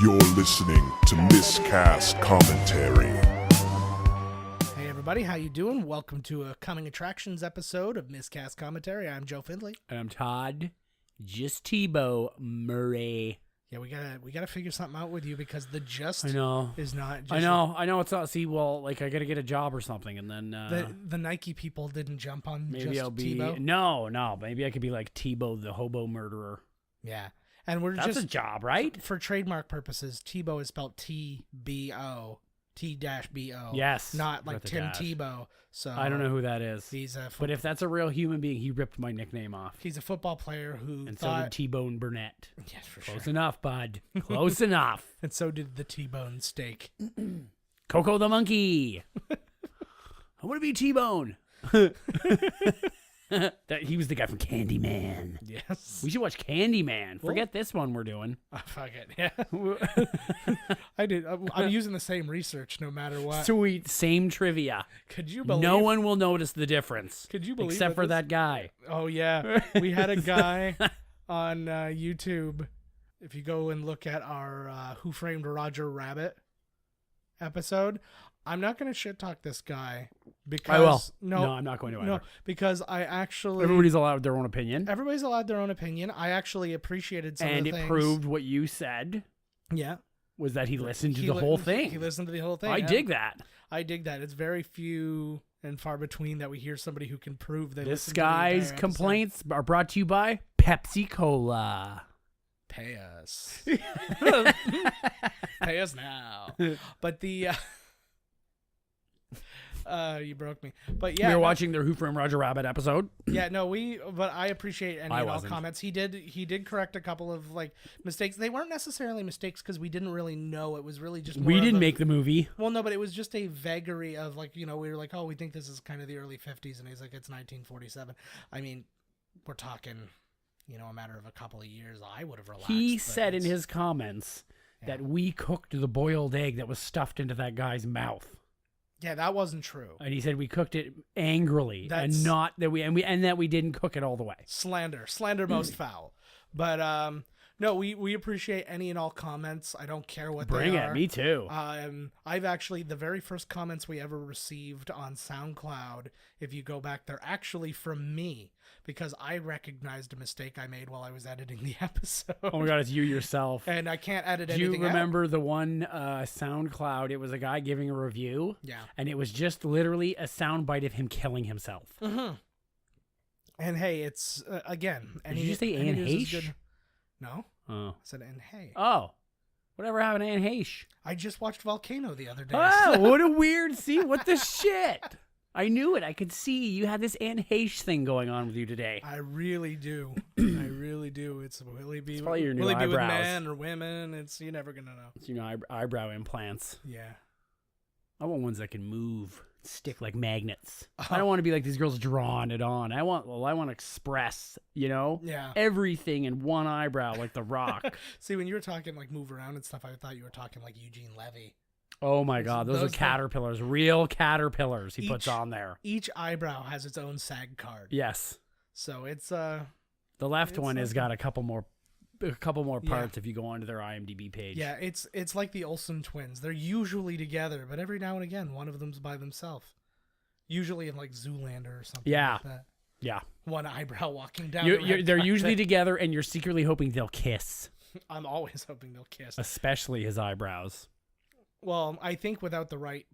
You're listening to Miscast commentary. Hey everybody, how you doing? Welcome to a Coming Attractions episode of Miscast Commentary. I'm Joe Findlay. And I'm Todd, just Tebow Murray. Yeah, we gotta figure something out with you because the just I know is not just I know it's not. See, well, like I gotta get a job or something, and then the Nike people didn't jump on maybe just I'll be Tebow. no. Maybe I could be like Tebow, the hobo murderer. Yeah, and we're That's just a job, right? for trademark purposes. Tebow is spelled T-B-O, T-B-O. Yes, not like with the Tim dash. Tebow. So I don't know who that is. He's a But if that's a real human being, he ripped my nickname off. he's a football player who And so thought did T-Bone Burnett. yes, for Close sure. enough, bud. Close enough. And so did the T-bone steak. Coco the monkey. I want to be T-Bone. That he was the guy from Candyman. Yes. We should watch Candyman. Forget this one we're doing. Oh, fuck it. Yeah. I did. I'm using the same research no matter what. Sweet, same trivia. Could you believe? No one will notice the difference. Could you believe except for this- that guy. Oh, yeah. We had a guy on YouTube. If you go and look at our Who Framed Roger Rabbit episode, I'm not going to shit talk this guy because I will. No, No, I'm not going to either. no, because I actually Everybody's allowed their own opinion. everybody's allowed their own opinion. I actually appreciated some And of it the things. proved what you said Yeah. was that he listened to He the li- whole thing. He listened to the whole thing. I yeah. dig that. I dig that. It's very few and far between that we hear somebody who can prove they This listened to the entire guy's episode. complaints are brought to you by Pepsi Cola. Pay us. Pay us now. But the you broke me. But yeah, we were no, watching their Who Framed Roger Rabbit episode. yeah, no, but I appreciate any I and all wasn't. comments. He did correct a couple of like mistakes. They weren't necessarily mistakes because we didn't really know. It was really just more We of didn't a- make the movie. Well, no, but it was just a vagary of like, we were like, oh, we think this is kind of the early 50s. And he's like, it's 1947. I mean, we're talking, a matter of a couple of years. I would have relaxed. He but said in it's- his comments that we cooked the boiled egg that was stuffed into that guy's mouth. Yeah, that wasn't true. And he said we cooked it angrily That's- and not that we didn't cook it all the way. Slander most foul. But no, we appreciate any and all comments. I don't care what Bring they it, are. me too. I've actually, the very first comments we ever received on SoundCloud, if you go back, they're actually from me because I recognized a mistake I made while I was editing the episode. Oh my god, it's you yourself. And I can't edit Do you anything out. remember the one SoundCloud? It was a guy giving a review. Yeah. And it was just literally a soundbite of him killing himself. Mm-hmm. And hey, it's again. Did you say any Anne news is Heche? good. No, Oh. I said and hey. Oh. Whatever happened to Anne Heche? I just watched Volcano the other day. Oh, what a weird scene. What the shit? I knew it. I could see you had this Anne Heche thing going on with you today. I really do. I really do. It's will he be? It's probably your new will he be with eyebrows. men or women? You're never gonna know. It's, eyebrow implants. Yeah. I want ones that can move, stick like magnets. I don't want to be like these girls drawing it on. I want to express, Yeah. everything in one eyebrow like The Rock. See, when you were talking like move around and stuff, I thought you were talking like Eugene Levy. Oh my God, those are Those caterpillars, real caterpillars he puts Each- on there. Each eyebrow has its own SAG card. Yes, So it's the left It's one has like- got a couple more Yeah. parts if you go onto their IMDb page. yeah, it's like the Olsen twins. They're usually together, but every now and again, one of them's by themselves. Usually in like Zoolander or something. Yeah. Like that. Yeah. One eyebrow walking down. They're usually together, and you're secretly hoping they'll kiss, I'm always hoping they'll kiss. especially his eyebrows. Well, I think without the right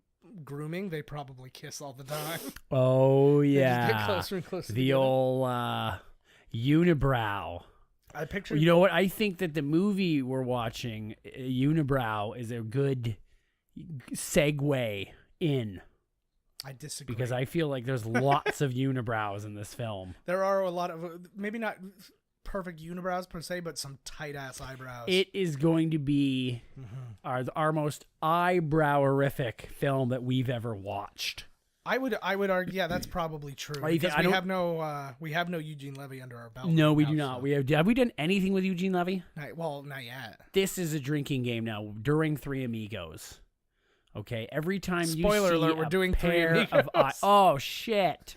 grooming, they probably kiss all the time. Oh They just yeah, get closer and closer. the together. old unibrow. I picture. You know what? I think that the movie we're watching, Unibrow, is a good segue in I disagree because I feel like there's lots of unibrows in this film. there are a lot of maybe not perfect unibrows per se, but some tight ass eyebrows. It is going to be our most eyebrowerific film that we've ever watched. I would argue, yeah, that's probably true. Well, you Because think- we have no Eugene Levy under our belt. No, right we now, do not. so- Have we done anything with Eugene Levy? not yet. This is a drinking game now during Three Amigos. Okay, every time you Spoiler see alert, we're a doing Three pair of Amigos. oh shit.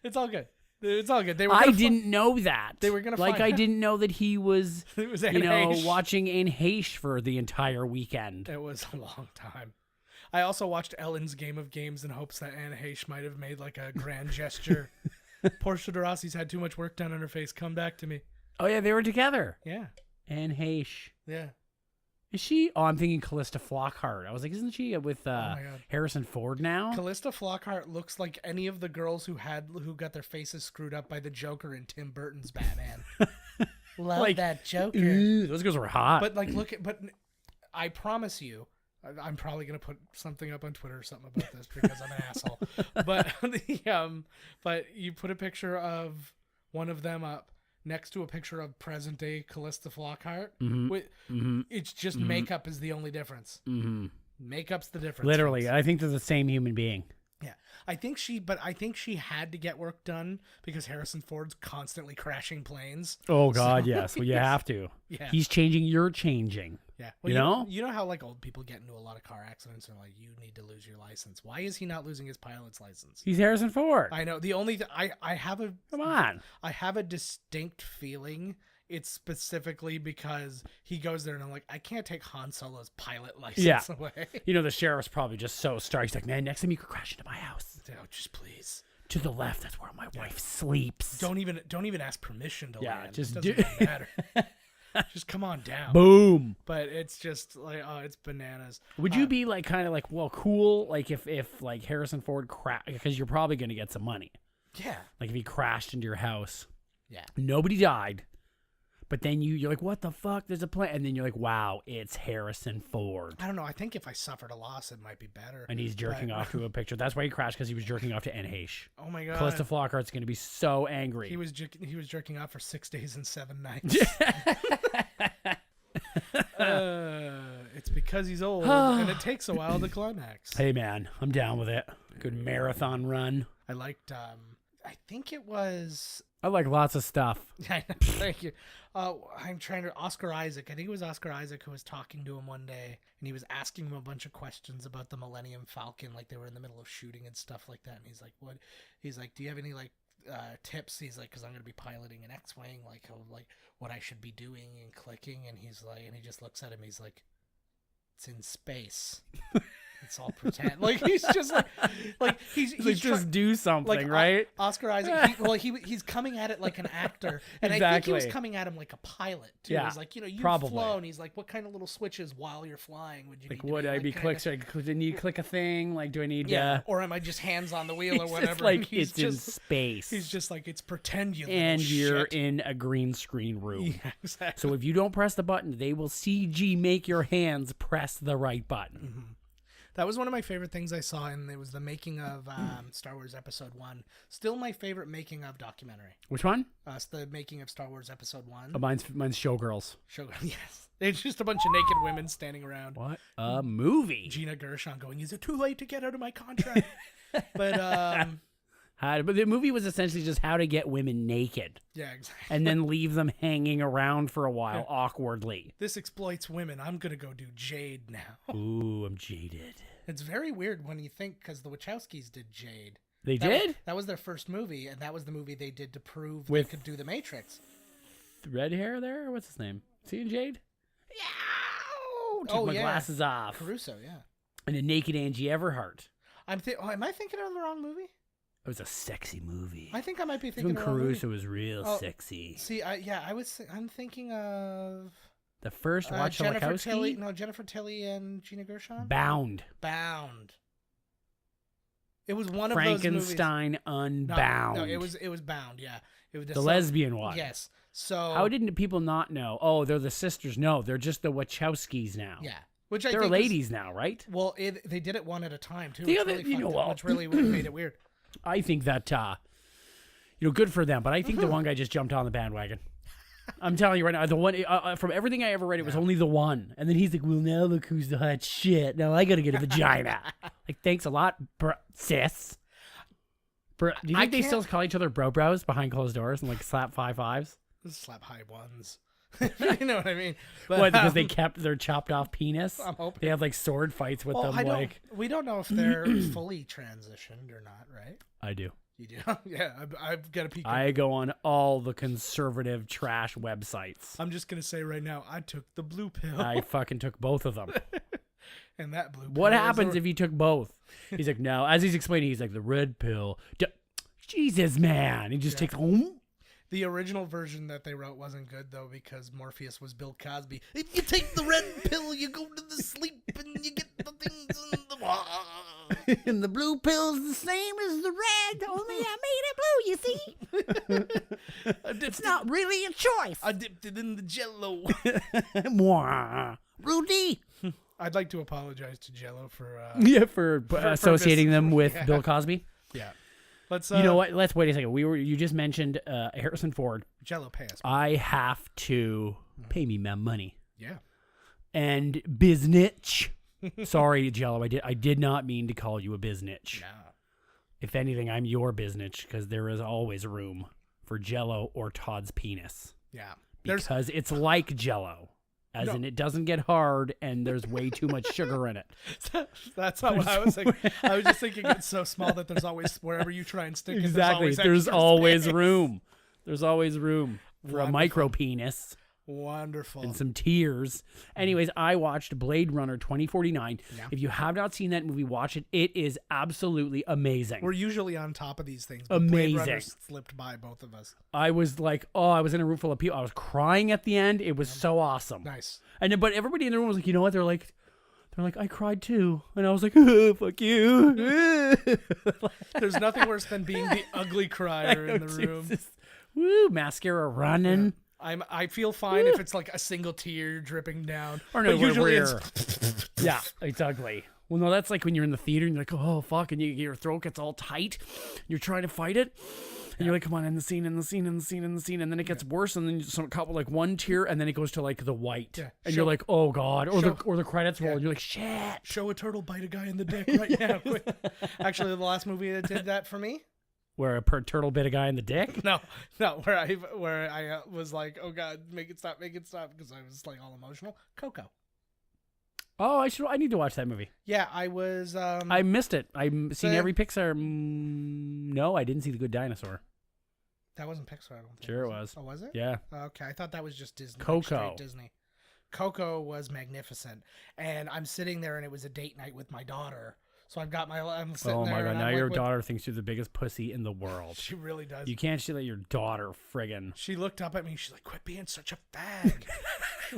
It's all good. It's all good. They were. I didn't know that. They were gonna like. find I out. didn't know that he was. It was watching Anne Heche for the entire weekend. It was a long time. I also watched Ellen's Game of Games in hopes that Anne Heche might have made like a grand gesture. Portia de Rossi's had too much work done on her face. Come back to me. Oh yeah, they were together. Yeah. Anne Heche. Yeah. Is she? Oh, I'm thinking Callista Flockhart. I was like, isn't she with my God. Harrison Ford now? Callista Flockhart looks like any of the girls who got their faces screwed up by the Joker in Tim Burton's Batman. Love that Joker. Ooh, those girls were hot. But I promise you, I'm probably gonna put something up on Twitter or something about this because I'm an asshole. But you put a picture of one of them up next to a picture of present day Callista Flockhart. It's just makeup is the only difference. Makeup's the difference. Literally, I think they're the same human being. Yeah, I think she had to get work done because Harrison Ford's constantly crashing planes. Oh God, yes. Well, you have to. Yeah, he's changing. You're changing. Yeah, well, you know how like old people get into a lot of car accidents and like you need to lose your license. Why is he not losing his pilot's license? He's Harrison Ford. I know. The only I have a come on. I have a distinct feeling it's specifically because he goes there and I'm like, I can't take Han Solo's pilot license away. You know, the sheriff's probably just so stark. He's like, man, next time you could crash into my house. Oh, just please. To the left, that's where my wife sleeps. Don't even ask permission to land. Just it doesn't matter. Just come on down. Boom. But it's just like, oh, it's bananas. Would you be like kind of like, well, cool, like if like Harrison Ford crashed, because you're probably going to get some money. Yeah. Like if he crashed into your house. Yeah. Nobody died. But then you're like, what the fuck? There's a plan. And then you're like, wow, it's Harrison Ford. I don't know. I think if I suffered a loss, it might be better. And he's jerking off to a picture. That's why he crashed, because he was jerking off to Anne Heche. Oh, my God. Callista Flockhart's going to be so angry. He was jerking off for 6 days and 7 nights. It's because he's old, and it takes a while to climax. Hey, man, I'm down with it. Good marathon run. I liked, I think it was... I like lots of stuff. Thank you. I'm trying to... Oscar Isaac. I think it was Oscar Isaac who was talking to him one day, and he was asking him a bunch of questions about the Millennium Falcon, like they were in the middle of shooting and stuff like that. And he's like, "What?" He's like, "Do you have any like tips?" He's like, "Because I'm going to be piloting an X-wing, like what I should be doing and clicking." And he's like, and he just looks at him. He's like, "It's in space." It's all pretend. Like he's just like he's like just do something, like, right? Oscar Isaac. He's coming at it like an actor, and exactly. I think he was coming at him like a pilot too. Yeah, he's like, you've probably flown. He's like, what kind of little switches while you're flying would you like? Need to Would be, I like, be click? Do I need to click a thing? Like, do I need? Or am I just hands on the wheel or whatever? Just like he's it's just, in space. He's just like, it's pretend you. And you're shit. in a green screen room. Yeah, exactly. So if you don't press the button, they will CG make your hands press the right button. Mm-hmm. That was one of my favorite things I saw, and it was the making of Star Wars Episode 1. Still my favorite making of documentary. Which one? It's the making of Star Wars Episode 1. Oh, mine's Showgirls. Yes. It's just a bunch of naked women standing around. What a movie. Gina Gershon going, is it too late to get out of my contract? But the movie was essentially just how to get women naked. Yeah, exactly. And then leave them hanging around for a while awkwardly. This exploits women. I'm going to go do Jade now. Ooh, I'm jaded. It's very weird when you think, because the Wachowskis did Jade. They did? That was their first movie, and that was the movie they did to prove they could do The Matrix. Red hair there? What's his name? See in Jade? Yeah. Took my glasses off. Caruso, yeah. And a naked Angie Everhart. Am I thinking of the wrong movie? It was a sexy movie. I think I might be thinking of the wrong movie. When Caruso was real sexy. See, I'm thinking of the first Wachowski. Jennifer Tilly and Gina Gershon. Bound. It was one of those movies. Frankenstein Unbound. No, it was Bound. Yeah, it was the lesbian one. Yes. So how didn't people not know? Oh, they're the sisters. No, they're just the Wachowskis now. Yeah. They're ladies now, right? Well, they did it one at a time too. Which really made it weird. I think that, good for them. But I think the one guy just jumped on the bandwagon. I'm telling you right now, the one from everything I ever read, it was only the one. And then he's like, "Well, now look who's the hot shit. Now I got to get a vagina." Like, thanks a lot, sis. Do you think they still call each other bros behind closed doors and like slap high fives? Slap high ones. You know what I mean? But, what, because they kept their chopped off penis? I'm hoping. They have like sword fights with them. We don't know if they're fully transitioned or not, right? I do. You do? Yeah, I've got a peek. I go on all the conservative trash websites. I'm just gonna say right now, I took the blue pill. I fucking took both of them. And that blue pill. What happens if you took both? He's like, no. As he's explaining, he's like, the red pill. Jesus, man. He just takes home. The original version that they wrote wasn't good, though, because Morpheus was Bill Cosby. If you take the red pill, you go to the sleep and you get the things in the... And the blue pill's the same as the red, only I made it blue, you see? It's not really a choice. I dipped it in the Jell-O. Mwah. Rudy. I'd like to apologize to Jell-O for... for associating them with Bill Cosby. Yeah. Let's. You know what? Let's wait a second. You just mentioned Harrison Ford. Jell-O pass. I have to pay me my money. Yeah. And biznitch. Sorry, Jell-O. I did not mean to call you a biznitch. No. If anything, I'm your biznitch because there is always room for Jell-O or Todd's penis. Yeah. Because it's like Jell-O. As in, it doesn't get hard, and there's way too much sugar in it. That's not what I was thinking. I was just thinking it's so small that there's always, wherever you try and stick it, Exactly. There's always room. There's always room for a micro penis. Wonderful. And some tears. Anyways, I watched Blade Runner 2049. Yeah. If you have not seen that movie, watch it. It is absolutely amazing. We're usually on top of these things. But Amazing. Blade Runner slipped by both of us. I was like, I was in a room full of people. I was crying at the end. It was so awesome. Nice. And but everybody in the room was like, you know what? They're like, I cried too. And I was like, oh, fuck you. There's nothing worse than being the ugly crier in the room. Woo, mascara running. Yeah. I feel fine if it's like a single tear dripping down. Or no, but usually it's yeah, it's ugly. Well, no, that's like when you're in the theater and you're like, oh fuck, and your throat gets all tight. You're trying to fight it, and you're like, come on, in the scene, and then it gets worse, and then some couple like one tear, and then it goes to like the white, and you're like, oh god, or the credits roll, and you're like, shit. Show a turtle bite a guy in the dick right now. Actually, the last movie that did that for me. Where a turtle bit a guy in the dick? No, where I was like, oh god, make it stop, because I was like all emotional. Coco. Oh, I need to watch that movie. Yeah, I was. I missed it. I've seen every Pixar. No, I didn't see The Good Dinosaur. That wasn't Pixar, I don't think. Sure it was. Oh, was it? Yeah. Okay, I thought that was just Disney. Coco. Like straight Disney. Coco was magnificent, and I'm sitting there, and it was a date night with my daughter. So I'm sitting oh there. my god! And Now I'm your like, daughter thinks you're the biggest pussy in the world. She really does. You can't let your daughter friggin'. She looked up at me. She's like, "Quit being such a fag."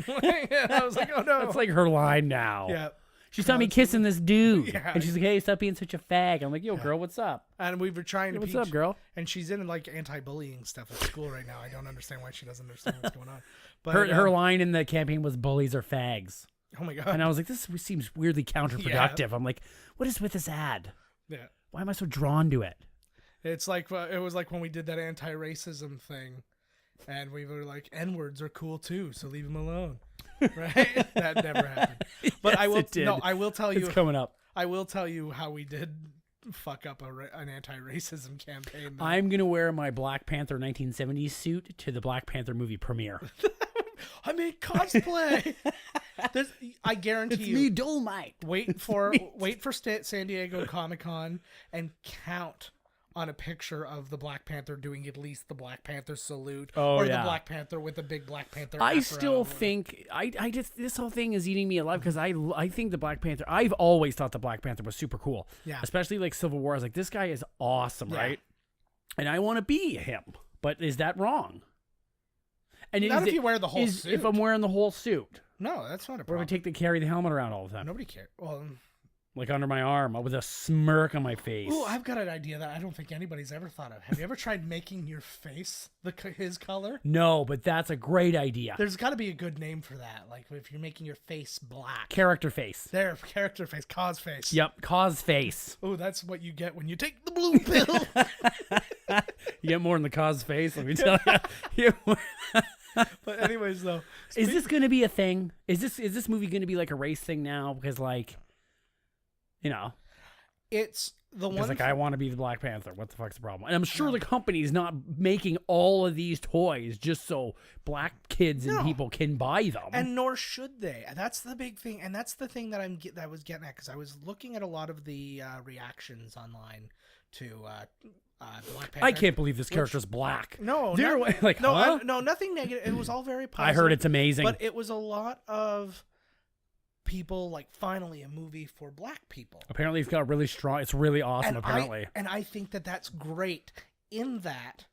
And I was like, "Oh no!" That's like her line now. Yeah. She saw me kissing this dude, Yeah. and she's like, "Hey, stop being such a fag." I'm like, "Yo, girl, what's up?" And we were trying to. What's up, girl? And she's in like anti-bullying stuff at school right now. I don't understand why she doesn't understand what's going on. But Her line in the campaign was "bullies are fags," oh my god! and I was like, "This seems weirdly counterproductive." I'm like, "What is with this ad? Yeah. Why am I so drawn to it?" It's like it was like when we did that anti-racism thing, and we were like, N-words are cool too, so leave them alone. Right? That never happened. But Yes, I will. it did. No, I will tell you. It's coming up. I will tell you how we did fuck up an anti-racism campaign. I'm gonna wear my Black Panther 1970s suit to the Black Panther movie premiere. I made cosplay. I guarantee It's you. me, Dolomite. Wait for San Diego Comic-Con and count on a picture of the Black Panther doing at least the Black Panther salute, or the Black Panther with a big Black Panther. I afro. still think I just this whole thing is eating me alive because I think the Black Panther. I've always thought the Black Panther was super cool. Yeah. Especially like Civil War. I was like, this guy is awesome, Yeah. right? And I want to be him. But is that wrong? And Not if you wear the whole suit. If I'm wearing the whole suit, No, that's not a or if problem. I carry the helmet around all the time, Nobody cares. Well, like under my arm with a smirk on my face. ooh, I've got an idea that I don't think anybody's ever thought of. Have you ever tried making your face his color? No, but that's a great idea. There's got to be a good name for that. Like if you're making your face black. Character face. There, character face, cause face. Yep, cause face. Oh, that's what you get when you take the blue pill. You get more in the cause face, let me tell you. But anyways, though, Is this going to be a thing? Is this movie going to be like a race thing now? Because like, you know, it's the because one. like I want to be the Black Panther. What the fuck's the problem? And I'm sure the company's not making all of these toys just so black kids and No. people can buy them. And nor should they. That's the big thing, and that's the thing that I was getting at because I was looking at a lot of the reactions online to Black Panther. I can't believe this character's black. No, They're no, like, no, huh? no, nothing negative. It was all very positive. I heard it's amazing. But it was a lot of people like, finally a movie for black people. Apparently, it's got really strong. It's really awesome. Apparently, I think that that's great. In that,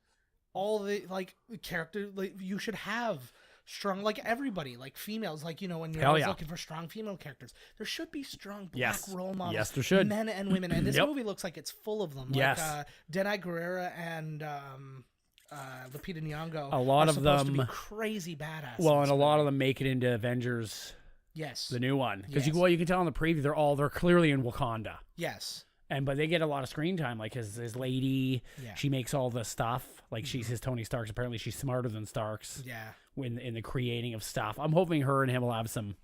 all the like character, like, you should have strong, like everybody, like females, like, you know, when you're always looking for strong female characters, there should be strong black role models. Yes, there should. Men and women, and this movie looks like it's full of them. Yes. Like Denai Guerrera and Lupita Nyong'o. A lot are of supposed them to be crazy badass. well, and a lot of them make it into Avengers. Yes. The new one, because Yes. you can tell in the preview they're clearly in Wakanda. Yes. But they get a lot of screen time, like his lady. Yeah. She makes all the stuff. Like she's his Tony Stark's. Apparently, she's smarter than Stark's. Yeah. In the creating of stuff. I'm hoping her and him will have some.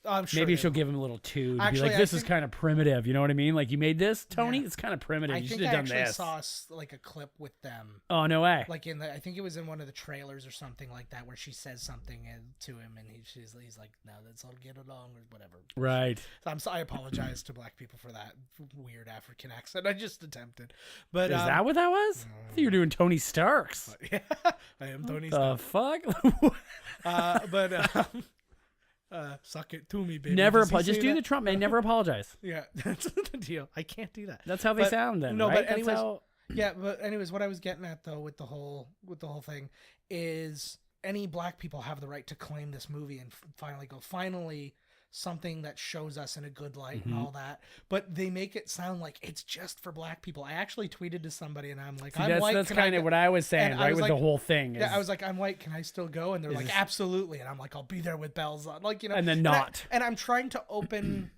I'm sure. Maybe she'll give him a little too. To Actually, be like, this is kind of primitive. You know what I mean? Like, you made this, Tony. Yeah. It's kind of primitive. I You think should I have done actually this. saw like a clip with them. Oh, no way. Like I think it was in one of the trailers or something like that, where she says something to him, and he's like, "No, let's all get along," or whatever. Right. So I apologize to black people for that weird African accent I just attempted. But Is that what that was? I thought you were doing Tony Stark's. Yeah, I am Tony The Stark. fuck? Suck it to me, baby. Never Does he just say do that? the Trump man. Never apologize. Yeah, that's the deal. I can't do that. That's how they sound then. No, right? but That's anyways, how- yeah, but anyways, what I was getting at though with the whole thing is, any black people have the right to claim this movie and finally something that shows us in a good light and all that. But they make it sound like it's just for black people. I actually tweeted to somebody and I'm like, See, I'm white. that's can kind of what I was saying, and I right? was With the like- whole thing. Yeah, I was like, I'm white. Can I still go? And they're like, absolutely. And I'm like, I'll be there with bells on. Like, you know. And then not. And I'm trying to open.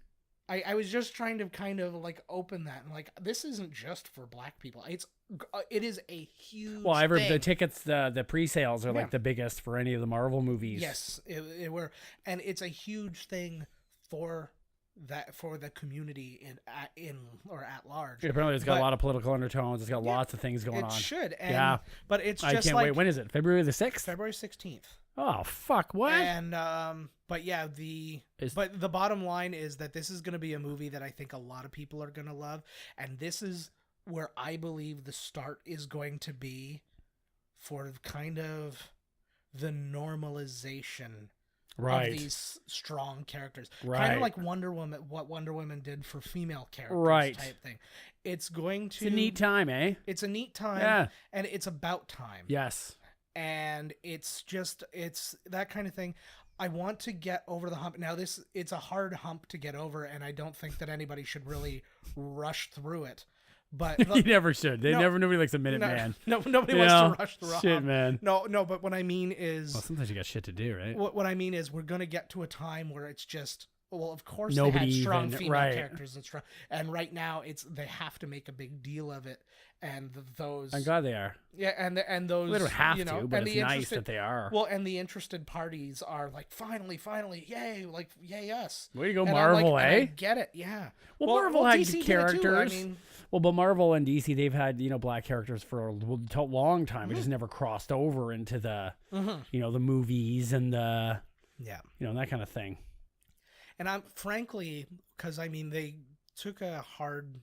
I was just trying to kind of like open that and like, this isn't just for black people. It is a huge. Well, thing. the tickets, the pre-sales are like the biggest for any of the Marvel movies. Yes, it were, and it's a huge thing for the community at large. Apparently, it's got a lot of political undertones. It's got lots of things going on. It should, and, Yeah. but it's I just can't like wait. When is it? February the 6th? February 16th. Oh, fuck. What? And but yeah, but the bottom line is that this is going to be a movie that I think a lot of people are going to love, and this is where I believe the start is going to be for kind of the normalization of these strong characters. Kind of like Wonder Woman, what Wonder Woman did for female characters type thing. It's going to... It's a neat time, eh? It's a neat time, and it's about time. Yes. And it's that kind of thing. I want to get over the hump. Now, it's a hard hump to get over, and I don't think that anybody should really rush through it. But You never should. Nobody likes a minute man. No, nobody wants to rush the shit, hump. man. No, but what I mean is... Well, sometimes you got shit to do, right? What I mean is we're going to get to a time where it's just... Well, of course Nobody they had strong even- female right. characters and right now they have to make a big deal of it, and those. Thank God they are. Yeah, and those. We don't have you know, to, but and it's nice that they are. Well, and the interested parties are like, finally, yay, like yay us. Way to go, And Marvel, and eh? I get it, yeah. Well, Marvel had DC did it too. characters. I mean, well, but Marvel and DC, they've had black characters for a long time. It just never crossed over into the the movies and the that kind of thing. And I'm frankly, because I mean they took a hard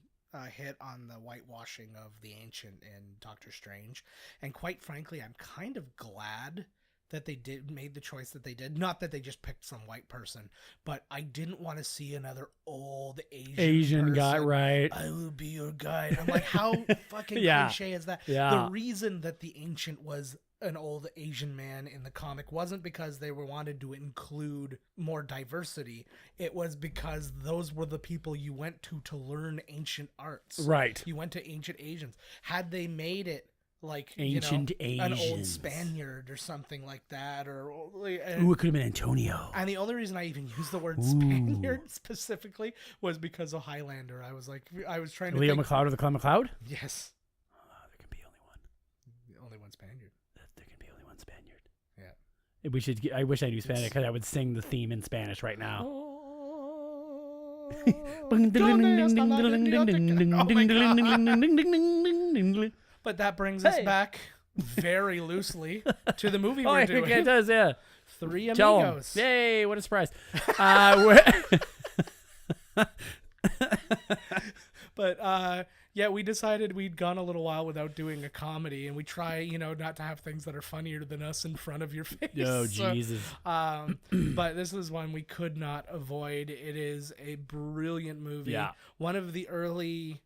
hit on the whitewashing of the Ancient in Doctor Strange, and quite frankly, I'm kind of glad that they made the choice that they did. Not that they just picked some white person, but I didn't want to see another old Asian guy, person. right? I will be your guide. I'm like, how fucking cliche is that? Yeah. The reason that the Ancient was an old Asian man in the comic wasn't because they wanted to include more diversity. It was because those were the people you went to learn ancient arts. Right. You went to ancient Asians. Had they made it like Ancient an old Asians. Spaniard or something like that, Ooh, it could have been Antonio. and the only reason I even used the word Spaniard specifically was because of Highlander. I was trying to Leo think, McLeod or the Clown McLeod? yes, There can be only one. only one Spaniard. There can be only one Spaniard. Yeah. I wish I knew Spanish because I would sing the theme in Spanish right now. But that brings us back very loosely to the movie Oh, we're yeah, doing. it does, yeah. Three Tell 'em. Amigos. Yay, what a surprise. But Yeah, we decided we'd gone a little while without doing a comedy, and we try, not to have things that are funnier than us in front of your face. Oh, So, Jesus. but this is one we could not avoid. It is a brilliant movie. Yeah. One of the early.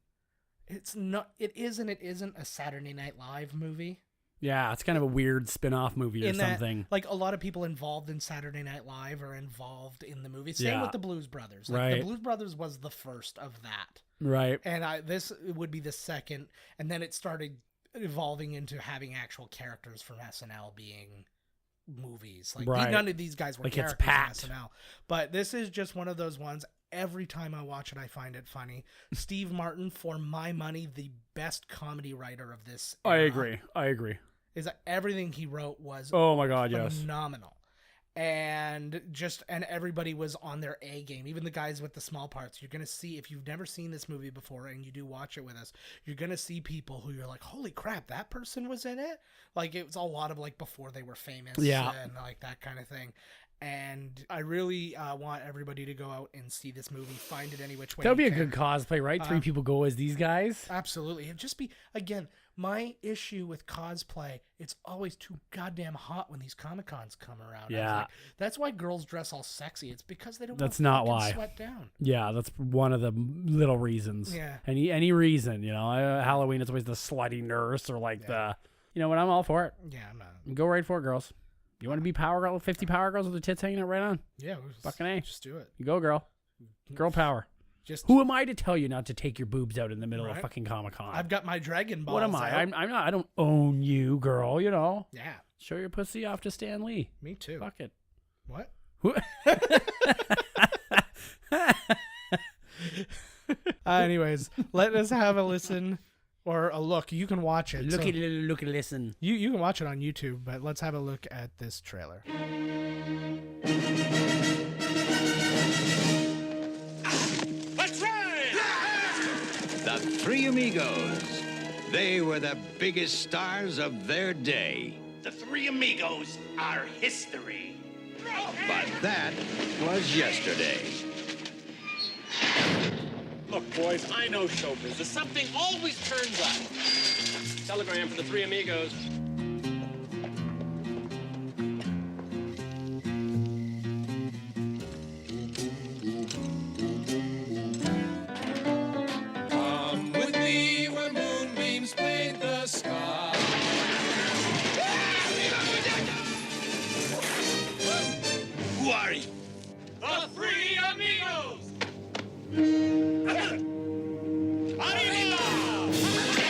It isn't a Saturday Night Live movie. Yeah, it's kind of a weird spin-off movie or In that, something. like, a lot of people involved in Saturday Night Live are involved in the movie. Same with the Blues Brothers. Like, Right. The Blues Brothers was the first of that. Right. And this would be the second. And then it started evolving into having actual characters from SNL being movies. Like, Right. none of these guys were Like, it's characters packed. in SNL. But this is just one of those ones. Every time I watch it, I find it funny. Steve Martin, for my money, the best comedy writer of this I era. agree. Is that everything he wrote was Oh my God, yes. phenomenal. And everybody was on their A game. Even the guys with the small parts. You're gonna see, if you've never seen this movie before and you do watch it with us, you're gonna see people who you're like, holy crap, that person was in it. Like, it was a lot of like before they were famous, and like that kind of thing. And I really want everybody to go out and see this movie. Find it any which way. That would be you a can. good cosplay, right? 3 people go as these guys. Absolutely. It'd just be, again, my issue with cosplay, it's always too goddamn hot when these Comic-Cons come around. I was Yeah. like, that's why girls dress all sexy. It's because they don't That's want to not why. sweat down. Yeah, that's one of the little reasons. Yeah. Any reason, Halloween it's always the slutty nurse or like the, what, I'm all for it. Yeah, I'm not. Go right for it, girls. You want to be power girl, 50 power girls with their tits hanging out right on? Yeah. Fucking A. Just do it. You go, girl. Girl power. Just Who am I to tell you not to take your boobs out in the middle of Right. fucking Comic-Con? I've got my Dragon Balls What am I? out. I'm not. I don't own you, girl. Yeah. Show your pussy off to Stan Lee. Me too. Fuck it. What? Anyways, let us have a listen or a look. You can watch it. Look So at listen. you can watch it on YouTube, but let's have a look at this trailer. Let's ride! The Three Amigos. They were the biggest stars of their day. The Three Amigos are history. But that was yesterday. Look, boys, I know show business. Something always turns up. Telegram for the Three Amigos. Come with me where moonbeams paint the sky. Who are you? The Three Amigos! Arriba!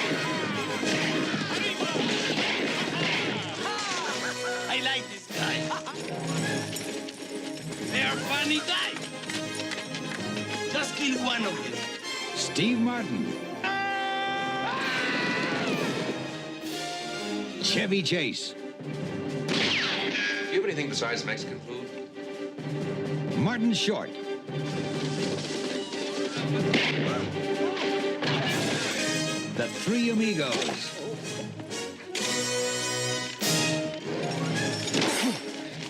I like this guy. They are funny guys. Just kill one of them. Steve Martin. Chevy Chase. Do you have anything besides Mexican food? Martin Short. The Three Amigos.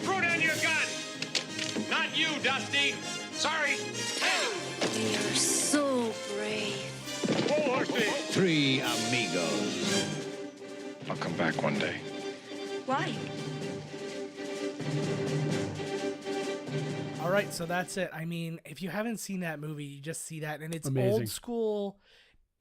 Throw down your gun! Not you, Dusty! Sorry. You're so brave. Whoa, Horsey! Three Amigos. I'll come back one day. Why? All right, so that's it. I mean, if you haven't seen that movie, you just see that, and it's Amazing. old school.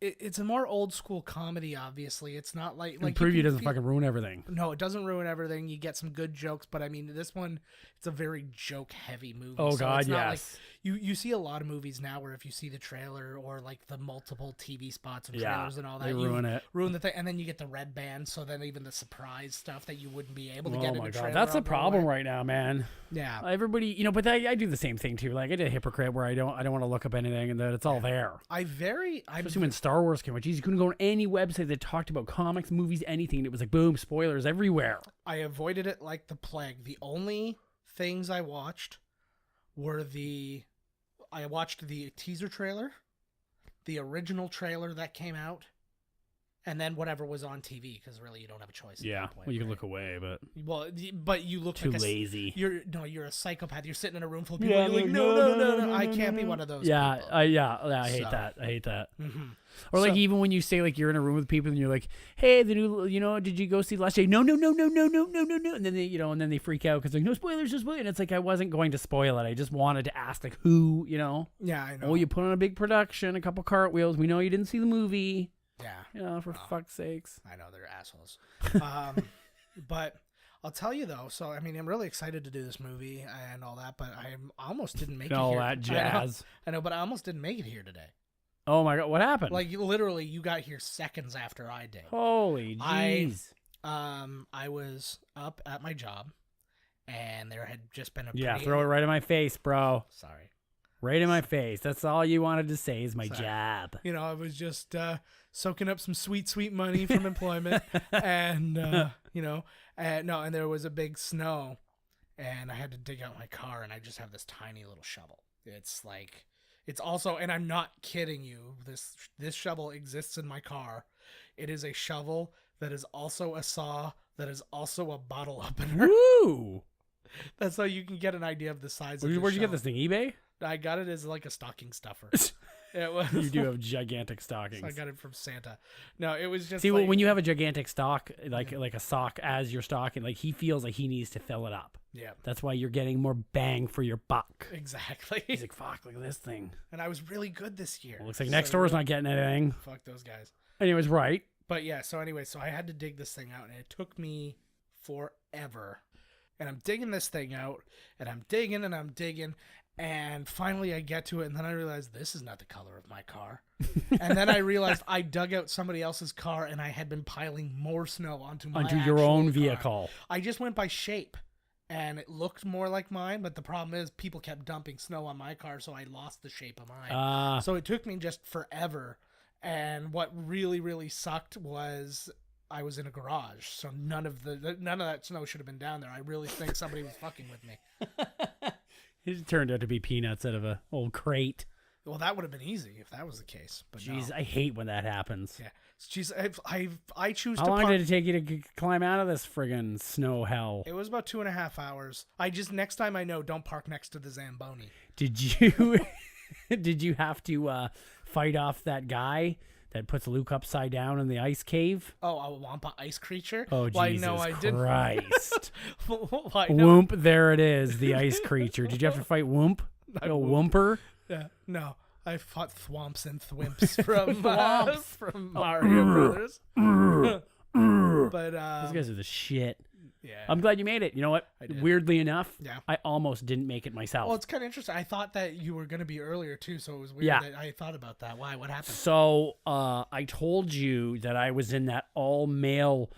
It's a more old school comedy. Obviously, it's not like The you preview can doesn't feel- fucking ruin everything. No, it doesn't ruin everything. You get some good jokes, but I mean, this one, it's a very joke heavy movie. Oh, so God, it's not yes. Like, you see a lot of movies now where if you see the trailer or like the multiple TV spots and Yeah, trailers and all that, they you ruin it. ruin the thing, and then you get the red band. So then even the surprise stuff that you wouldn't be able to Oh get in my a God, trailer. that's the on the problem way. right now, man. Yeah, Everybody, but I do the same thing too. Like I did a hypocrite where I don't want to look up anything, and that it's all there. I'm Especially when Star Wars came out, geez, you couldn't go on any website that talked about comics, movies, anything. And it was like boom, spoilers everywhere. I avoided it like the plague. The only things I watched were I watched the teaser trailer, the original trailer that came out, and then whatever was on TV, because really you don't have a choice. At Yeah. that point, Well, you can right? look away, but But you look too like lazy. You're a psychopath. You're sitting in a room full of people. You're like, no. I can't be one of those. Yeah, people. I hate that. I hate that. Mm-hmm. Or like So- even when you say like you're in a room with people and you're like, hey, the new, did you go see last day? No, and then they, and then they freak out because like no spoilers, and it's like I wasn't going to spoil it. I just wanted to ask like who, Yeah, I know. Oh, you put on a big production, a couple cartwheels. We know you didn't see the movie. Yeah. For fuck's sakes. I know they're assholes. But I'll tell you though. So I mean, I'm really excited to do this movie and all that. But I almost didn't make it All here. that jazz. I know, but I almost didn't make it here today. Oh my God, what happened? Like literally, you got here seconds after I did. Holy jeez. I was up at my job, and there had just been a Yeah, pretty- throw it right in my face, bro. Sorry. Right in my face. That's all you wanted to say is my Sorry. job. I was just soaking up some sweet money from employment, and and there was a big snow, and I had to dig out my car, and I just have this tiny little shovel. It's also, and I'm not kidding you, this shovel exists in my car. It is a shovel that is also a saw that is also a bottle opener. Woo! That's how you can get an idea of the size of the Where'd you get this thing? eBay? I got it as like a stocking stuffer. It was, You do have gigantic stockings. so I got it from Santa. No, it was just See, like, when you have a gigantic stock, like a sock as your stocking, like he feels like he needs to fill it up. yeah, That's why you're getting more bang for your buck. exactly. He's like, fuck, look at this thing. And I was really good this year. Well, looks like next door's not getting anything. Fuck those guys. Anyways, right. But yeah, so anyway, so I had to dig this thing out, and it took me forever. And I'm digging this thing out, and I'm digging, and finally I get to it, and then I realize this is not the color of my car. And then I realized I dug out somebody else's car, and I had been piling more snow onto my Onto your actual own car. vehicle. I just went by shape, and it looked more like mine, but the problem is people kept dumping snow on my car, so I lost the shape of mine. So it took me just forever. And what really, really sucked was I was in a garage, so none of that snow should have been down there. I really think somebody was fucking with me. It turned out to be peanuts out of a old crate. Well, that would have been easy if that was the case. But Jeez, no. I hate when that happens. Yeah. Jeez, I choose How to long park. did it take you to climb out of this friggin' snow hell? It was about 2.5 hours. Next time I know, don't park next to the Zamboni. Did you did you have to fight off that guy that puts Luke upside down in the ice cave? Oh, a Wampa ice creature? Oh, Why, Jesus no, I didn't. Christ. Why, no. Whoomp, there it is, the ice creature. Did you have to fight Whoomp? Like a Whoomper? Yeah, no. I fought Thwomps and Thwimps from Mario Brothers. But Those guys are the shit. yeah. I'm glad you made it. You know what? I did. Weirdly enough, Yeah. I almost didn't make it myself. Well, it's kind of interesting. I thought that you were going to be earlier too, so it was weird Yeah. that I thought about that. Why? What happened? So I told you that I was in that all-male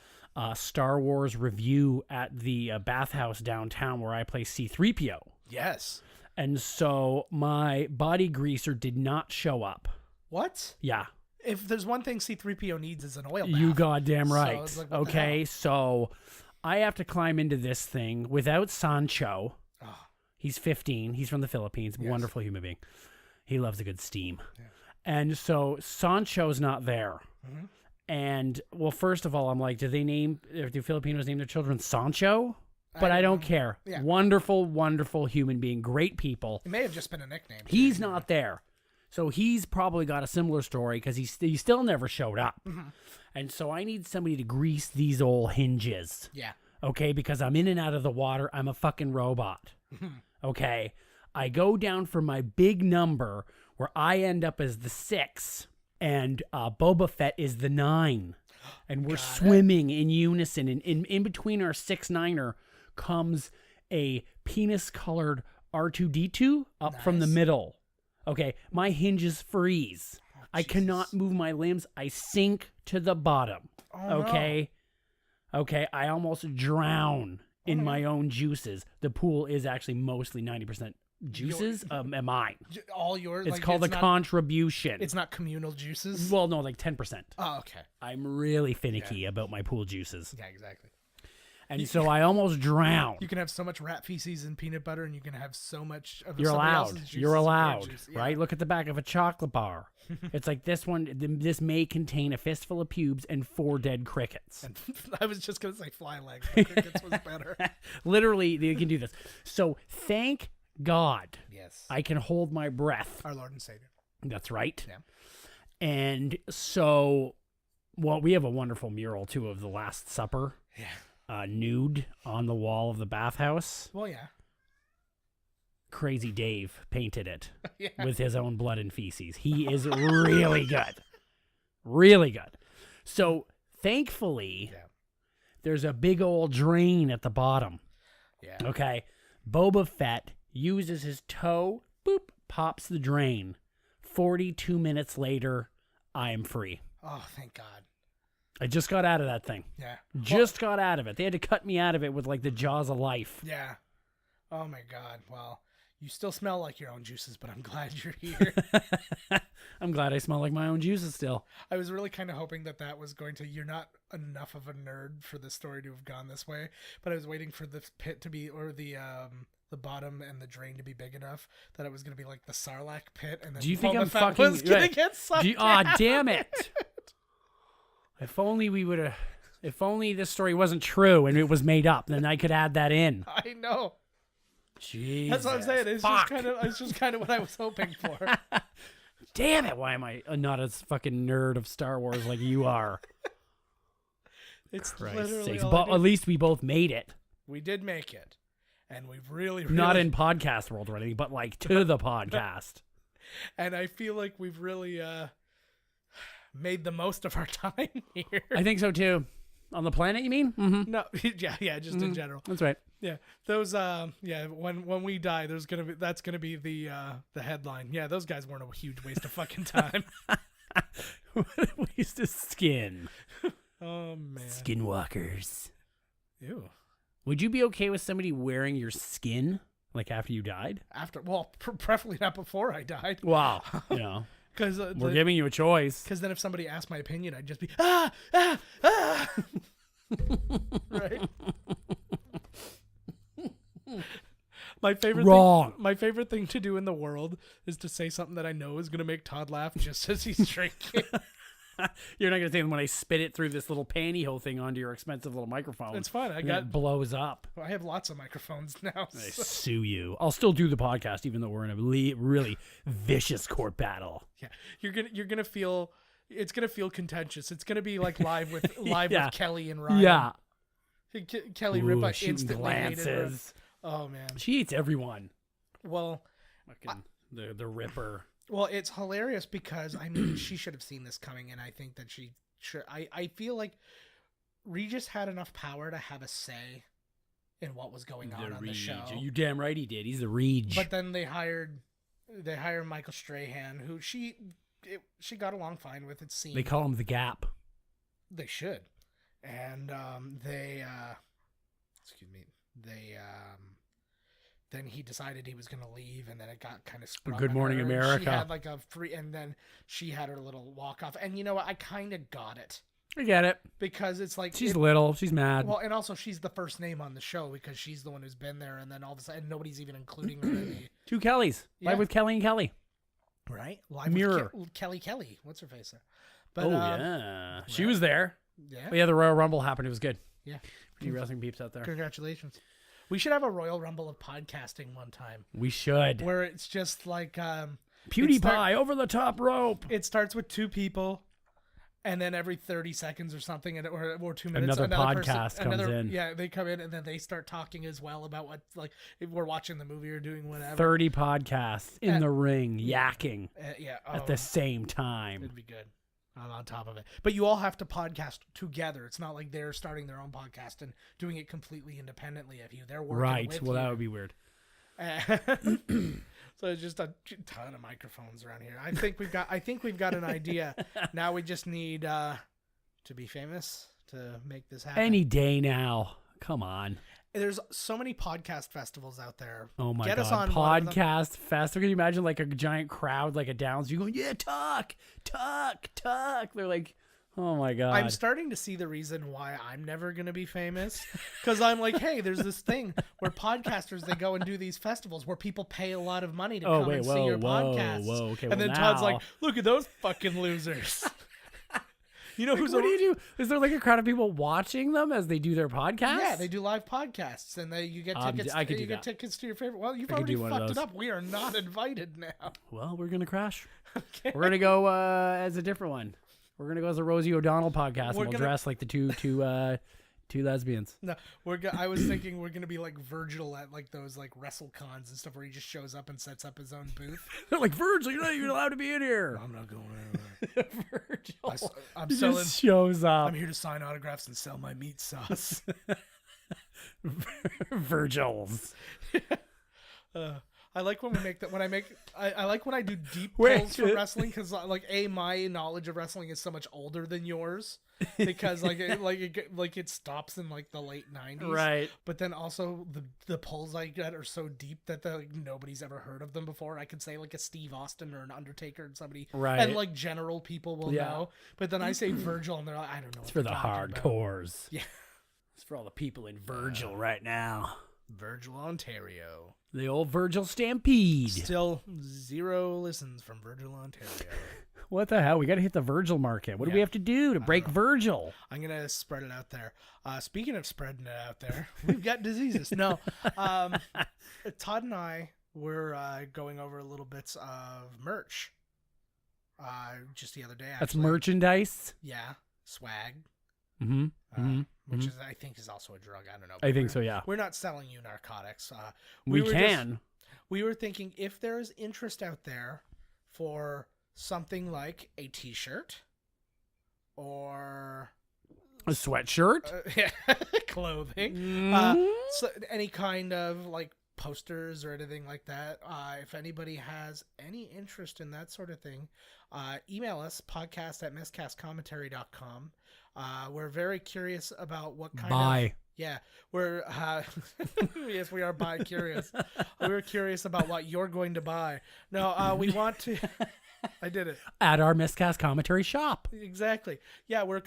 Star Wars review at the bathhouse downtown where I play C-3PO. Yes. And so my body greaser did not show up. What? Yeah. If there's one thing C-3PO needs is an oil bath. You goddamn So right. it's like, what the Okay, hell? so I have to climb into this thing without Sancho. Oh. He's 15. He's from the Philippines. Yes. Wonderful human being. He loves a good steam. Yeah. And so Sancho's not there. Mhm. And, well, first of all, I'm like, do Filipinos name their children Sancho? But I don't care. Yeah. Wonderful, wonderful human being. Great people. It may have just been a nickname. He's not there. So he's probably got a similar story because he still never showed up. Mm-hmm. And so I need somebody to grease these old hinges. Yeah. Okay, because I'm in and out of the water. I'm a fucking robot. Okay. I go down for my big number where I end up as the 6 and Boba Fett is the 9. And we're swimming in unison. And in between our 6-9er comes a penis-colored R2-D2 up from the middle. Okay, my hinges freeze. I cannot move my limbs. I sink to the bottom. Okay? Okay, I almost drown in my own juices. The pool is actually mostly 90% juices and mine. All yours. It's like, called a not, contribution. It's not communal juices. Well, no, like 10%. Oh, okay. I'm really finicky about my pool juices. Yeah, exactly. And so I almost drowned. You can have so much rat feces and peanut butter, and you can have so much of You're somebody allowed. else's juices You're and allowed, grape juice. Yeah. right? Look at the back of a chocolate bar. It's like this one. This may contain a fistful of pubes and 4 dead crickets. And I was just gonna say fly legs, but crickets was better. Literally, they can do this. So thank God, Yes. I can hold my breath. Our Lord and Savior. That's right. Yeah. And so, well, we have a wonderful mural too of the Last Supper. Yeah. Nude on the wall of the bathhouse. Well, yeah. Crazy Dave painted it Yeah. with his own blood and feces. He is really good. Really good. So, thankfully, Yeah. there's a big old drain at the bottom. Yeah. Okay. Boba Fett uses his toe, boop, pops the drain. 42 minutes later, I am free. Oh, thank God. I just got out of that thing. Yeah. Just got out of it. They had to cut me out of it with like the jaws of life. Yeah. Oh my God. Well, you still smell like your own juices, but I'm glad you're here. I'm glad I smell like my own juices still. I was really kind of hoping that was going to. You're not enough of a nerd for the story to have gone this way, but I was waiting for the pit to be, or the bottom and the drain to be big enough that it was going to be like the Sarlacc pit, and then Do you think Boba I'm Fett fucking was going right. to get sucked? Aw, damn it! If only we would have. If only this story wasn't true and it was made up, then I could add that in. I know. Jesus. That's what I'm saying. It's just kind of what I was hoping for. Damn it! Why am I not a fucking nerd of Star Wars like you are? It's Christ's literally sakes. all But I at need. least we both made it. We did make it, and we've really Not in podcast world or anything, but like to the podcast. And I feel like we've really made the most of our time here. I think so too. On the planet, you mean? Mm-hmm. No, yeah, just in general. That's right. Yeah, those when we die, that's gonna be the headline. Yeah, those guys weren't a huge waste of fucking time. Waste of skin. Oh man, Skinwalkers. ew. Would you be okay with somebody wearing your skin like after you died? Preferably not before I died. Wow. You know, Because we're giving you a choice. Because then if somebody asked my opinion, I'd just be right. My favorite thing to do in the world is to say something that I know is going to make Todd laugh just as he's drinking. You're not going to say when I spit it through this little pantyhose thing onto your expensive little microphone. It's fine. It blows up. I have lots of microphones now. I sue you. I'll still do the podcast even though we're in a really vicious court battle. Yeah, you're gonna feel it's gonna feel contentious. It's gonna be like live with Yeah. with Kelly and Ryan. Yeah. Kelly Ooh, Ripa shooting instantly hated her. glances. Oh man. She hates everyone. Well, Fucking the Ripper. Well, it's hilarious because I mean she should have seen this coming, and I think that she should. I feel like Regis had enough power to have a say in what was going on the show. You damn right he did. He's the Reg. But then they hired Michael Strahan, who she got along fine with. It seemed They call him the Gap. they should, and then he decided he was going to leave, and then it got kind of sprung Good on Morning her. America. She had like a free, and then she had her little walk off. And you know what? I kind of got it I get it. because it's like She's little. She's mad. well, and also she's the first name on the show because she's the one who's been there, and then all of a sudden nobody's even including her in the Two Kellys. Yeah. Live with Kelly and Kelly. right live Mirror. with Kelly. What's her face there? But, Yeah. She was there. yeah, But yeah, the Royal Rumble happened. It was good. yeah. Any wrestling peeps out there? Congratulations. We should have a Royal Rumble of podcasting one time We should. where it's just like PewDiePie over the top rope. it starts with two people, and then every 30 seconds or something, or 2 minutes, Another podcast person, comes in. Yeah, they come in and then they start talking as well about what, like, if we're watching the movie or doing whatever. 30 podcasts in the ring, yakking Yeah, at the same time. it'd be good. I'm on top of it. But you all have to podcast together. It's not like they're starting their own podcast and doing it completely independently of you. They're working Right. with Well, you. that would be weird. So it's just a ton of microphones around here. I think we've got an idea. Now we just need to be famous to make this happen. Any day now. Come on. There's so many podcast festivals out there. Oh my Get God. us on one of them. Podcast festival. Can you imagine like a giant crowd, like a Downs? You going, yeah, talk. They're like, Oh my god. I'm starting to see the reason why I'm never going to be famous. Because I'm like, hey, there's this thing where podcasters, they go and do these festivals where people pay a lot of money to come and see your podcast. Okay, and then Todd's like, look at those fucking losers. You know like, what do you do? Is there like a crowd of people watching them as they do their podcast? Yeah, they do live podcasts, and you get tickets. You get tickets to your favorite. Well, you've already fucked it up. We are not invited now. Well, we're gonna crash. Okay. We're gonna go as a different one. We're gonna go as a Rosie O'Donnell podcast. We'll dress like the two lesbians. No, I was thinking we're gonna be like Virgil at like those like WrestleCons and stuff where he just shows up and sets up his own booth. They're like, Virgil, you're not even allowed to be in here. I'm not going anywhere. Virgil, I'm he selling. Just shows up. I'm here to sign autographs and sell my meat sauce. Virgils. I like when we make that. I like when I do deep pulls for wrestling because like my knowledge of wrestling is so much older than yours because it stops in like the late 90s, right? But then also the pulls I get are so deep that nobody's ever heard of them before. I could say like a Steve Austin or an Undertaker and somebody, right? And like general people will know. But then I say Virgil and they're like, I don't know. It's for the hardcores. Yeah, it's for all the people in Virgil right now. Virgil, Ontario. The old Virgil Stampede. Still 0 listens from Virgil, Ontario. What the hell? We got to hit the Virgil market. What do we have to do to break Virgil? I'm going to spread it out there. Speaking of spreading it out there, we've got diseases. No. Todd and I were going over little bits of merch just the other day. Actually. That's merchandise? Yeah. Swag. Mm-hmm. Which is, I think, is also a drug. I don't know. I think so, yeah. We're not selling you narcotics. We can. We were thinking if there is interest out there for something like a T-shirt or a sweatshirt, clothing, so any kind of like posters or anything like that. If anybody has any interest in that sort of thing, email us podcast@miscastcommentary.com. We're very curious about what kind of... Yeah, we're... yes, we are bi-curious. We're curious about what you're going to buy. No, we want to... I did it. At our Miscast commentary shop. Exactly. Yeah, we're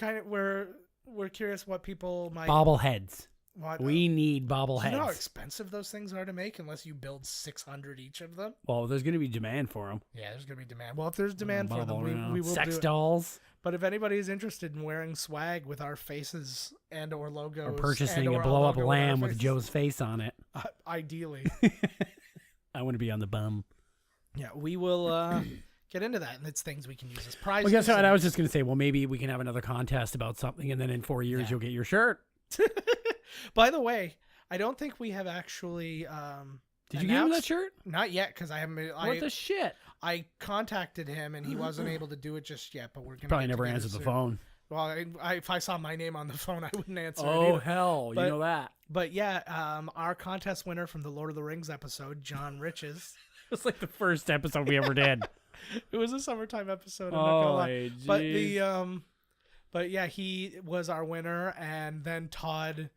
curious what people might... Bobbleheads. We need bobbleheads. Do you know how expensive those things are to make unless you build 600 each of them? Well, there's going to be demand for them. Yeah, there's going to be demand. Well, if there's demand for them, we will Sex do it. dolls. But if anybody is interested in wearing swag with our faces and or logos, or purchasing a blow-up lamb with Joe's face on it, ideally, I want to be on the bum. Yeah, we will get into that, and it's things we can use as prizes. Well, guess what? I was just going to say, well, maybe we can have another contest about something, and then in 4 years you'll get your shirt. By the way, I don't think we have actually. Did you give him that shirt? Not yet, because I haven't. What the shit? I contacted him, and he wasn't able to do it just yet. But we're gonna probably never answered the phone. Well, if I saw my name on the phone, I wouldn't answer. Oh hell, you know that. But yeah, our contest winner from the Lord of the Rings episode, John Riches. It was like the first episode we ever did. It was a summertime episode. I'm not gonna lie. But yeah, he was our winner, and then Todd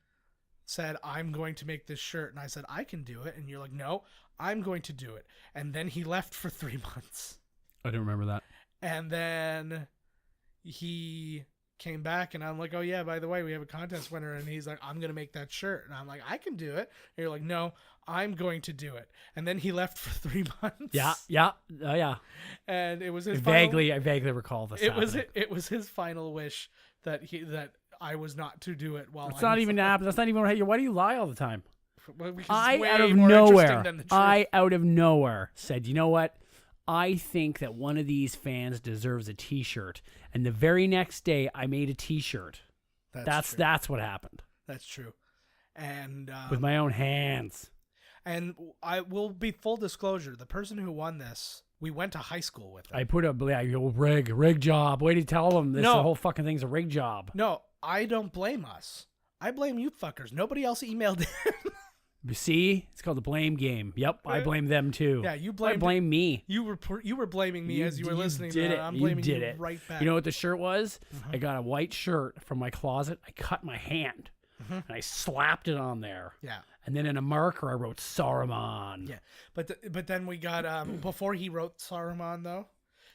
said, I'm going to make this shirt. And I said, I can do it. And you're like, no, I'm going to do it. And then he left for 3 months. I don't remember that. And then he came back, and I'm like, oh yeah, by the way, we have a contest winner. And he's like, I'm going to make that shirt. And I'm like, I can do it. And you're like, no, I'm going to do it. And then he left for 3 months. Yeah. Oh yeah. And it was his I vaguely recall this. It was his final wish that I was not to do it. That's not even why do you lie all the time? Well, I out of nowhere said, you know what? I think that one of these fans deserves a T-shirt, and the very next day I made a T-shirt. That's what happened. That's true, and with my own hands. And I will be full disclosure: the person who won this, we went to high school with. I put up rig job. Way to tell them this. The whole fucking thing's a rig job. No, I don't blame us. I blame you fuckers. Nobody else emailed him. You see, it's called the blame game. Yep, I blame them too. Yeah, you blame me. You were blaming me as you were listening. I'm blaming you right back. You know what the shirt was? I got a white shirt from my closet. I cut my hand and I slapped it on there. Yeah. And then in a marker, I wrote Saruman. Yeah, but then we got before he wrote Saruman though,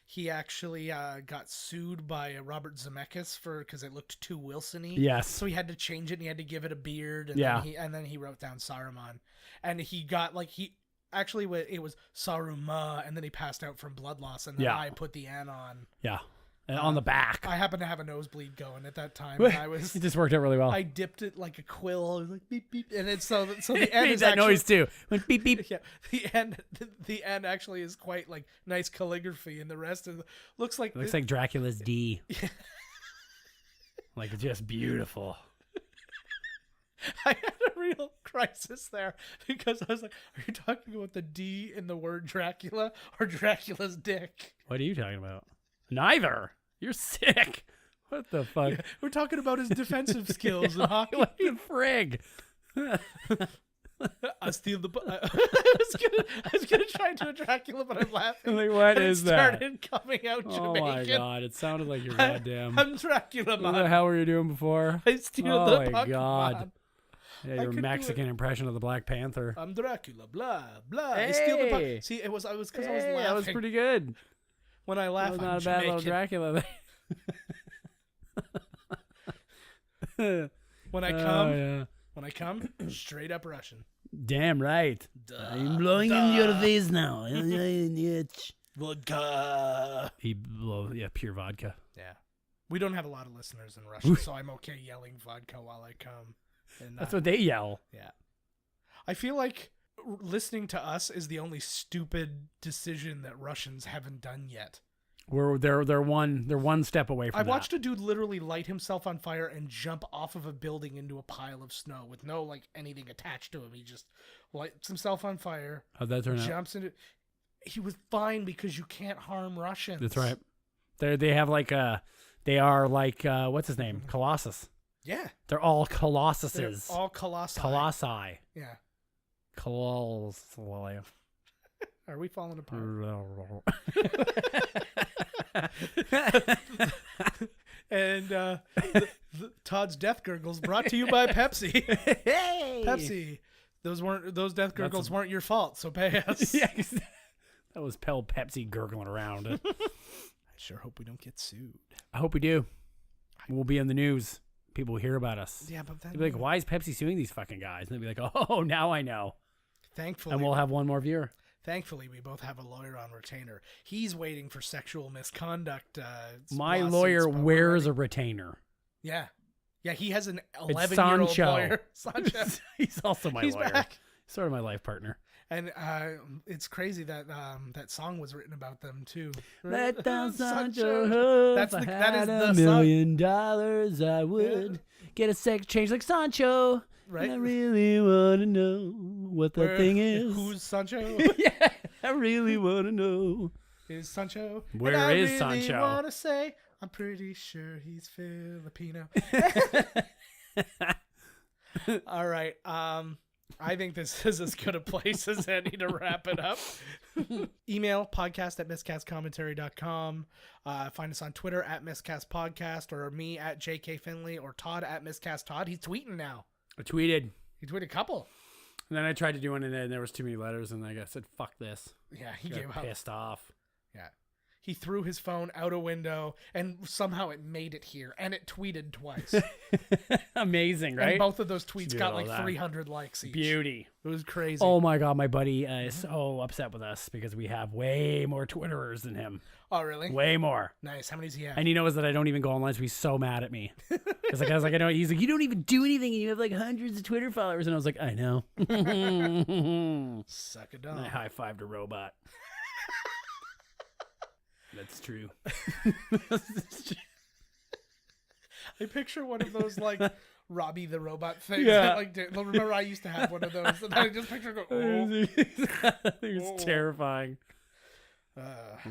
he actually got sued by Robert Zemeckis because it looked too Wilson-y. Yes. So he had to change it and he had to give it a beard. And Yeah. then he wrote down Saruman. And he got actually it was Saruma, and then he passed out from blood loss, and then I put the N on. Yeah. And on the back. I happened to have a nosebleed going at that time. And It just worked out really well. I dipped it like a quill. I was like beep beep, and it's so the It N made is that actually, noise too. Went beep beep. Yeah, the N actually is quite like nice calligraphy, and the rest of looks like It looks like Dracula's D. Like, it's just beautiful. I had a real crisis there because I was like, are you talking about the D in the word Dracula or Dracula's dick? What are you talking about? Neither. You're sick. What the fuck? Yeah, we're talking about his defensive skills in hockey. What the frig? I steal the. I was gonna try to do a Dracula, but I'm laughing. Like, what and is it that? Started coming out Oh Jamaican. my god! It sounded like you're goddamn. I'm Dracula, What the man. hell were you doing before? I steal Oh the my puck, god! man. Yeah, I your could do Mexican impression of the Black Panther. I'm Dracula, blah blah. I steal the Hey. puck. See, it was because I was Hey, laughing. that was pretty good. When I laugh, That was I'm not a bad little Jamaican. Dracula. When I come, when I come, straight up Russian. Damn right. I'm blowing in your face now. Vodka. Pure vodka. Yeah. We don't have a lot of listeners in Russia, so I'm okay yelling vodka while I come. And, That's what they yell. Yeah. I feel like listening to us is the only stupid decision that Russians haven't done yet. They're one step away from I that. watched a dude literally light himself on fire and jump off of a building into a pile of snow with no anything attached to him. He just lights himself on fire. How'd that turn out? Jumps into. He was fine because you can't harm Russians. That's right. They have they are like what's his name? Colossus. Yeah. They're all Colossuses. They're all colossi. Colossi. Yeah. Colossi. Are we falling apart? And Todd's Death Gurgles brought to you by Pepsi. Hey! Pepsi. Those death gurgles weren't your fault, so pay us. Yeah, that was Pepsi gurgling around. I sure hope we don't get sued. I hope we do. We'll be in the news. People will hear about us. Yeah, but then They'll be like, why is Pepsi suing these fucking guys? And they'll be like, oh, now I know. Thankfully, And we'll have one more viewer. Thankfully, we both have a lawyer on retainer. He's waiting for sexual misconduct. My lawsuits, lawyer but wears we're a retainer. Yeah. Yeah, he has an It's 11-year-old Sancho. lawyer. Sancho. He's also my He's lawyer. back. Sort of my life partner. And it's crazy that that song was written about them too. Let down Sancho. Sancho. That is the $1 song. million, I would get a sex change like Sancho. Right. And I really want to know what the thing is. Who's Sancho? Yeah, I really want to know. Is Sancho? Where and I is really Sancho? Want to say I'm pretty sure he's Filipino. All right. I think this is as good a place as any to wrap it up. Email podcast@miscastcommentary.com. Find us on Twitter @miscastpodcast, or me @JKFinley, or Todd @miscasttodd. He's tweeting now. I tweeted. He tweeted a couple. And then I tried to do one, and then there was too many letters, and I said, fuck this. Yeah, he Got gave up. pissed off. Yeah. He threw his phone out a window, and somehow it made it here, and it tweeted twice. Amazing, right? And both of those tweets Should do got all like that. 300 likes each. Beauty. It was crazy. Oh my god, my buddy is so upset with us because we have way more Twitterers than him. Oh, really? Way more. Nice. How many does he have? And he knows that I don't even go online, so he's so mad at me. Because I was like, I know. He's like, you don't even do anything, and you have like hundreds of Twitter followers. And I was like, I know. Suck a And dog. I high-fived a robot. That's true. I picture one of those like Robbie the robot things. Yeah. That, like, remember I used to have one of those, and I just picture go. Oh. It's terrifying. Uh,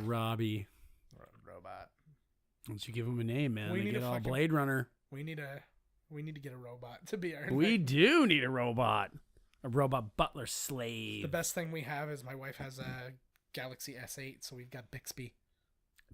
Robbie. robot. Why don't you give him a name, man? We They need get a all fucking- Blade Runner. We need to get a robot to be our. We do need a robot. A robot butler slave. The best thing we have is my wife has a Galaxy S8, so we've got Bixby.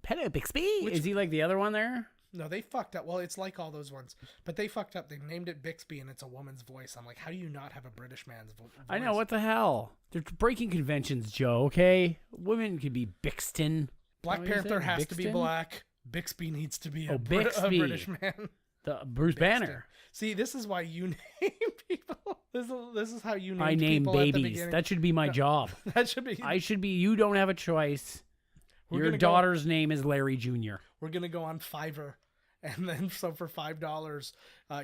Pedo Bixby? Which- Is he like the other one there? No, they fucked up. Well, it's like all those ones, but they fucked up. They named it Bixby, and it's a woman's voice. I'm like, how do you not have a British man's voice? I know, what the hell? They're breaking conventions, Joe, okay? Women could be Bixton. Black What do you Panther say? has to be Bixton? black. Bixby needs to be a Bixby. British man. The Bruce Banner. See, this is why you name people. This is how you name I name people at the babies. beginning. That should be my job. That should be. I should be. You don't have a choice. We're Your gonna go- daughter's name is Larry Jr. We're gonna go on Fiverr, and then so for $5,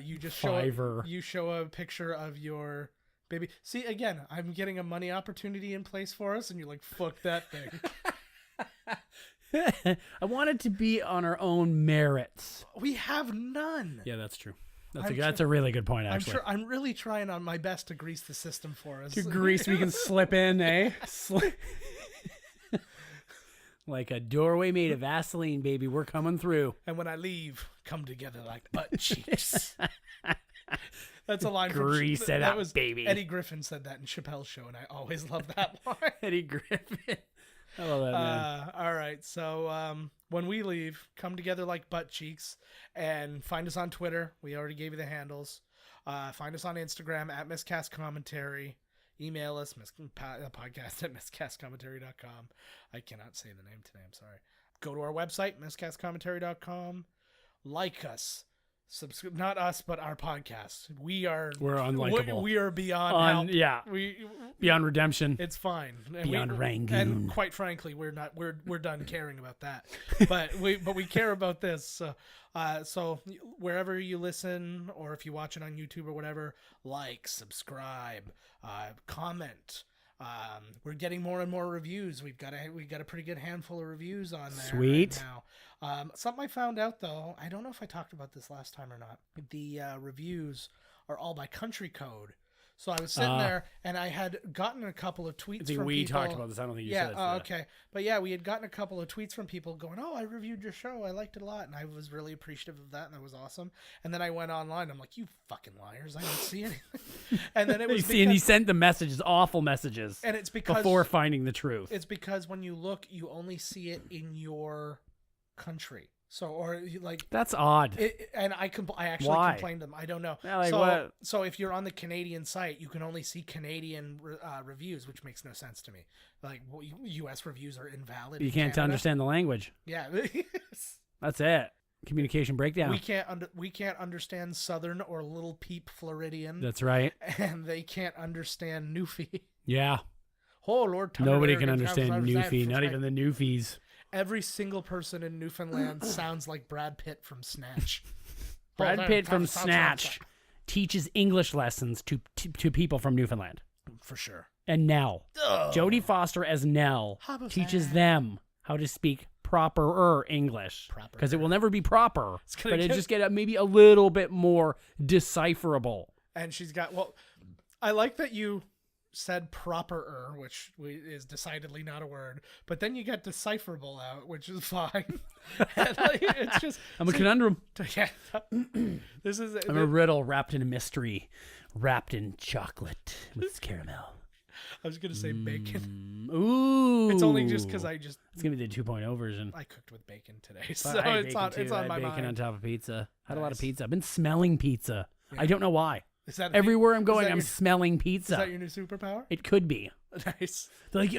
you just show Fiverr. you show a picture of your baby. See, again, I'm getting a money opportunity in place for us, and you're like, fuck that thing. I want it to be on our own merits. We have none. Yeah, that's true. I'm That's a really good point, I'm actually. sure. I'm really trying on my best to grease the system for us. To grease, we can slip in, eh? Like a doorway made of Vaseline, baby. We're coming through. And when I leave, come together like butt cheeks. That's a line Grease from it that up, was baby. Eddie Griffin said that in Chappelle's show, and I always love that line. Eddie Griffin. I love that, man. All right, so when we leave, come together like butt cheeks, and find us on Twitter. We already gave you the handles. Find us on Instagram at Miscast Commentary. Email us, podcast at miscastcommentary.com. I cannot say the name today, I'm sorry. Go to our website, miscastcommentary.com. Like us. Subscribe, not us, but our podcast. We're unlikable. We are beyond help. Yeah. Beyond redemption. It's fine. Beyond Rangoon. And quite frankly, we're done caring about that. But we care about this. So wherever you listen, or if you watch it on YouTube or whatever, like, subscribe, comment. We're getting more and more reviews. We've got a pretty good handful of reviews on there. Sweet. Right now. Something I found out though, I don't know if I talked about this last time or not. The reviews are all by country code. So I was sitting there, and I had gotten a couple of tweets. I think from we people. talked about this. I don't think you yeah, said. okay, but yeah, we had gotten a couple of tweets from people going, "Oh, I reviewed your show. I liked it a lot," and I was really appreciative of that, and that was awesome. And then I went online. I'm like, "You fucking liars! I didn't see anything." And then it was and you sent the messages, awful messages, and it's because before finding the truth. It's because when you look, you only see it in your country. So, or like that's odd. And I actually Why? complained to them. I don't know. Yeah, like what? So if you're on the Canadian site, you can only see Canadian reviews, which makes no sense to me. Like U.S. reviews are invalid. You in can't Canada. understand the language. Yeah, That's it. Communication breakdown. we can't understand Southern or Little Peep Floridian. That's right. And they can't understand Newfie. Yeah. Oh Lord, Nobody can understand Newfie. Not even the Newfies. Every single person in Newfoundland sounds like Brad Pitt from Snatch. Brad Pitt from Snatch teaches English lessons to people from Newfoundland. For sure. And Nell. Jodie Foster as Nell teaches them how to speak proper English. Because it will never be proper. But it just get maybe a little bit more decipherable. And she's got, I like that you said proper, which is decidedly not a word, but then you got decipherable out, which is fine. And it's just I'm a conundrum. Yeah, I'm a riddle wrapped in a mystery, wrapped in chocolate with caramel. I was gonna say bacon. Ooh, it's only just because it's gonna be the 2.0 version. I cooked with bacon today, so it's on my mind. Bacon on top of pizza. Had a lot of pizza. I've been smelling pizza. Yeah. I don't know why. Is that everywhere I'm going, I'm smelling pizza. Is that your new superpower? It could be. Nice. They're like,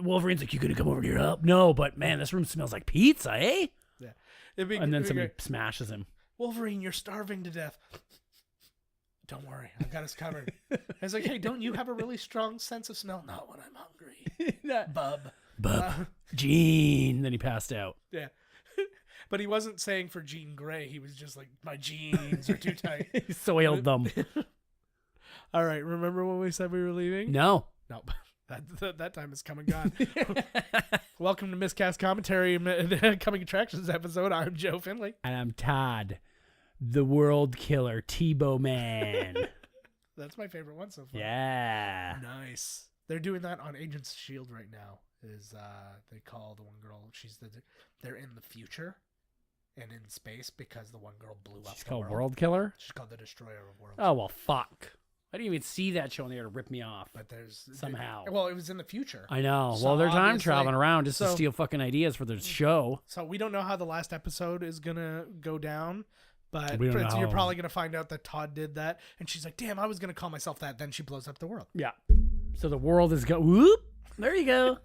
Wolverine's like, you gonna come over to your help? No, but man, this room smells like pizza, eh? Yeah. And then somebody smashes him. Wolverine, you're starving to death. Don't worry, I've got us covered. I was like, hey, don't you have a really strong sense of smell? Not when I'm hungry. Bub. Gene. Then he passed out. Yeah. But he wasn't saying for Jean Grey. He was just like, my jeans are too tight. He soiled them. All right. Remember when we said we were leaving? No. That time is come and gone. Welcome to Miscast Commentary, Coming Attractions episode. I'm Joe Finley. And I'm Todd, the World Killer, Tebow Man. That's my favorite one so far. Yeah. Nice. They're doing that on Agents of S.H.I.E.L.D. right now. They call the one girl, they're in the future and in space because the one girl blew up. She's called World Killer? She's called the Destroyer of Worlds. Oh, well, fuck. I didn't even see that show and they had to rip me off. But there's somehow. Well, it was in the future. I know. So well, they're time traveling around just to steal fucking ideas for their show. So we don't know how the last episode is going to go down. But you're probably going to find out that Todd did that. And she's like, damn, I was going to call myself that. Then she blows up the world. Yeah. So the world is whoop. There you go.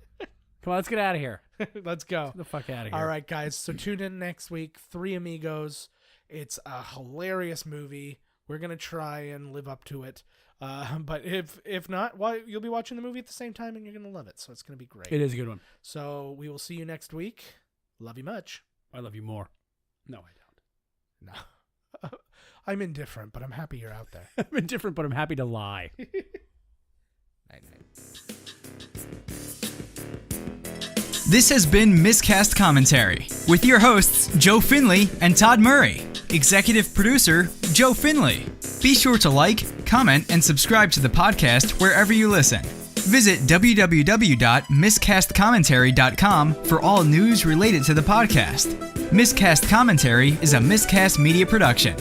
Come on, let's get out of here. Let's go. Get the fuck out of here. All right, guys. So tune in next week. Three Amigos. It's a hilarious movie. We're gonna try and live up to it. But if not, well, you'll be watching the movie at the same time, and you're gonna love it. So it's gonna be great. It is a good one. So we will see you next week. Love you much. I love you more. No, I don't. No, I'm indifferent, but I'm happy you're out there. I'm indifferent, but I'm happy to lie. Night. This has been Miscast Commentary with your hosts, Joe Finley and Todd Murray. Executive producer, Joe Finley. Be sure to like, comment, and subscribe to the podcast wherever you listen. Visit www.miscastcommentary.com for all news related to the podcast. Miscast Commentary is a Miscast media production.